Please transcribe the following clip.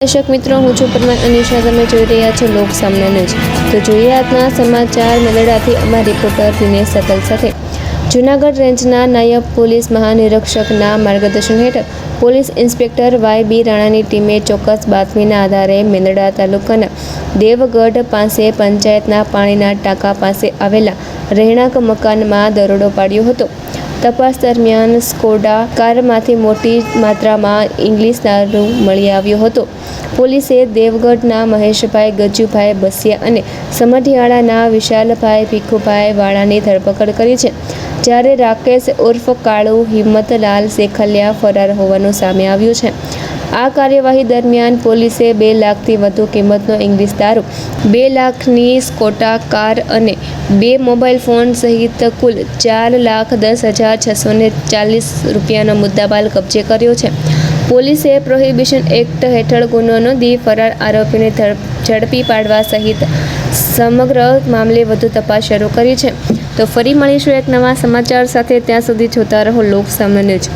દર્શક મિત્રો, હું છું પરમાર અનિશા. તમે જોઈ રહ્યા છો લોક સામના ન્યૂઝ. તો જોઈએ આજના સમાચાર મેલડાથી અમારા રિપોર્ટર દિનેશ સતલ સાથે. જૂનાગઢ રેન્જના નાયબ પોલીસ મહાનિરીક્ષકના માર્ગદર્શન હેઠળ પોલીસ ઇન્સ્પેક્ટર વાય.બી. રાણાની ટીમે ચોક્કસ બાતમીના આધારે મેલડા તાલુકાના દેવગઢ પાસે પંચાયતના પાણીના ટાંકા પાસે આવેલા રહેણાંક મકાનમાં દરોડો પાડ્યો હતો. તપાસ દરમિયાન સ્કોડા કારમાંથી મોટી માત્રામાં ઇંગ્લિશ દારૂ મળી આવ્યો હતો. પોલીસે દેવગઢના મહેશભાઈ ગજુભાઈ બસિયા અને સમઢિયાળાના વિશાલભાઈ ભીખુભાઈ વાળાની ધરપકડ કરી છે, જ્યારે રાકેશ ઉર્ફ કાળુ હિંમતલાલ શેખલિયા ફરાર હોવાનું સામે આવ્યું છે. આ કાર્યવાહી દરમિયાન પોલીસે 2 લાખથી વધુ કિંમતનો ઇંગ્લિશ દારૂ, 2 લાખની સ્કોટા કાર અને 2 મોબાઈલ ફોન સહિત કુલ 4,10,640 રૂપિયાનો મુદ્દામાલ કબજે કર્યો છે. પોલીસે પ્રોહિબિશન એક્ટ હેઠળ ગુનો નોંધી ફરાર આરોપીને ઝડપી પાડવા સહિત સમગ્ર મામલે વધુ તપાસ શરૂ કરી છે. તો ફરી મળીશું એક નવા સમાચાર સાથે. ત્યાં સુધી જોતા રહો લોક સામના ન્યૂઝ.